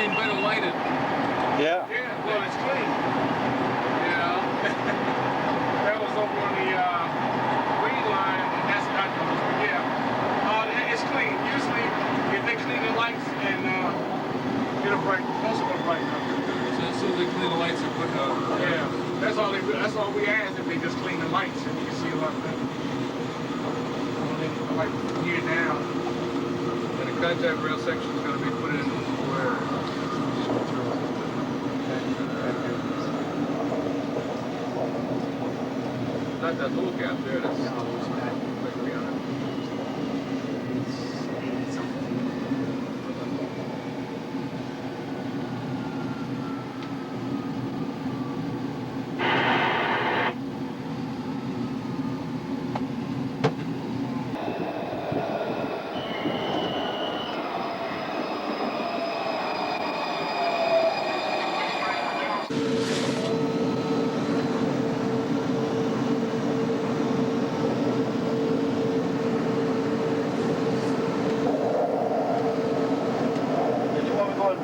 seem better lighted. Yeah. Yeah, well, it's clean. You know? That was over on the green line, and that's not yours, but yeah. It's clean. Usually, if they clean the lights and it'll brighten, most of them brighten up. So as soon as they clean the lights, they're putting out. Yeah, that's all we ask, if they just clean the lights, and you can see a lot better. Like here now. And the contact rail section is going to be put in where? Not that little gap there. That's like beyond it.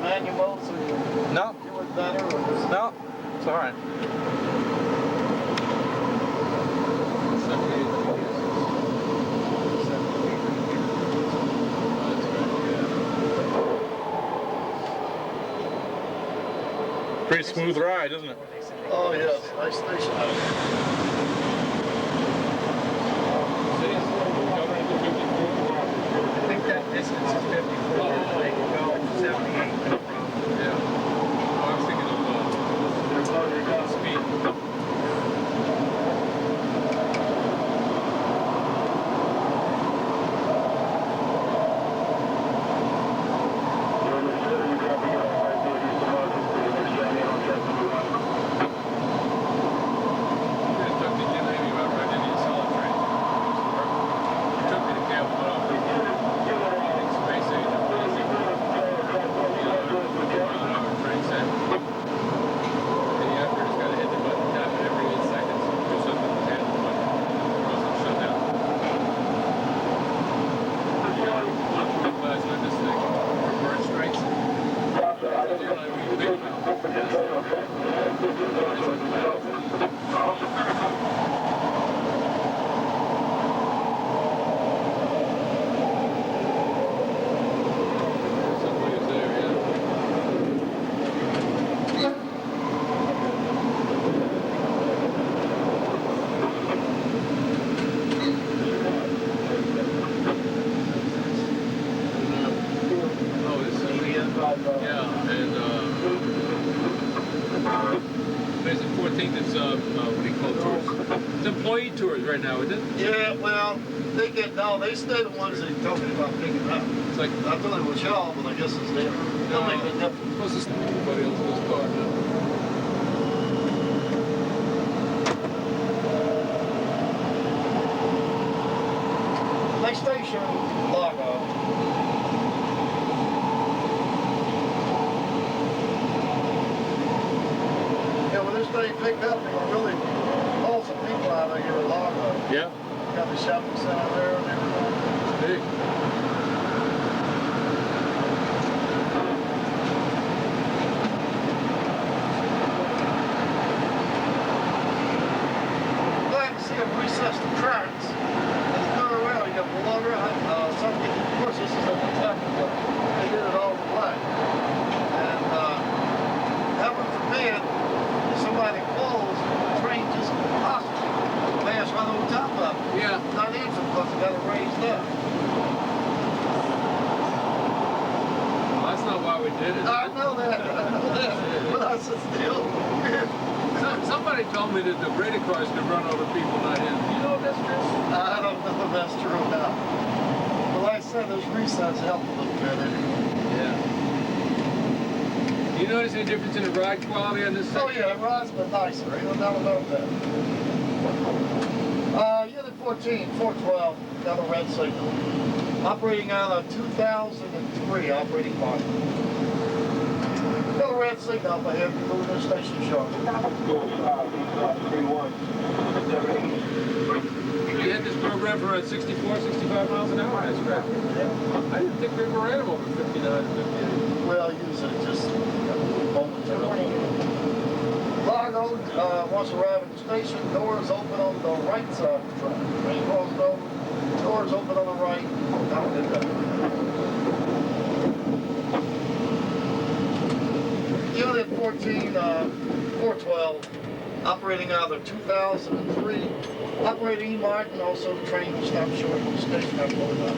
Manual, so no. Do it better or just... No, it's all right. Pretty smooth ride, isn't it? Oh yes, nice station. I think that distance is 54, they can go 78. Yeah. Oh, I was thinking of speed. Right now, isn't it? Yeah, well, they stay the ones that told me about picking up. It's like I thought it was y'all, but I guess it's them. They'll make a difference. What's this? Everybody else's car now. Next station, Largo. Yeah, when this thing picked up, they were really awesome people out here at Largo. Yeah. Got the shopping center there and everything. It's big. Glad to see them recess the tracks. As you go around, you got water, something. Of course, this is at the top, but they did it all black. And heaven forbid, if somebody falls, the train just pass right over top of it. Yeah. Not easy because they got it raised up. Well, that's not why we did it. I know that. But I said still. Somebody told me that the grader cars could run over people, not him. Do you know if that's true? I don't know if that's true or not. But like I said, those recess help a little bit. Yeah. Do you notice any difference in the ride quality on this section? Oh yeah, it rides a bit nicer. You'll never know that. Unit 14, 412, got a red signal. Operating on a 2003 operating model. Got a red signal up ahead, moving to the station short. You had this program for around 64, 65 miles an hour. That's right. Yeah. I didn't think we ever ran them over 59 to 58. way I use it, just momentarily. Largo, once arriving at the station, doors open on the right side of the track. Train crosses over, doors open on the right. Now we did that. Unit 412, operating out of 2003. Operating E-Mart, and also the train stopped short of the station I'm going up.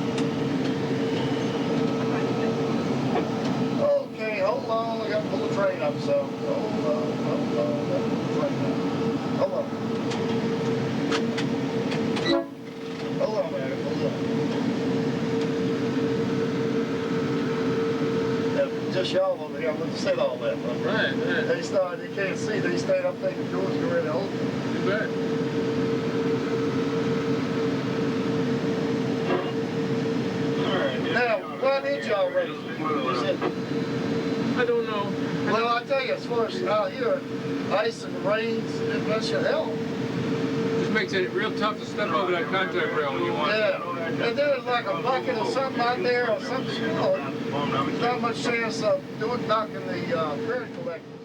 Okay, hold on, I got to pull the train up, so hold on, I got to pull the train up. Hold on. Hold on, man, hold on. Just y'all over here, I wouldn't say all that. Right. They started, you can't see, they stayed up there, the doors are ready to open. You bet. Now, why did y'all ready? I don't know. Well, I tell you, as far as out here, ice and rains, that should help. Just makes it real tough to step over that contact rail when you want. Yeah. And there's like a bucket or something out there or something, you know, there's not much chance of knocking the credit collector.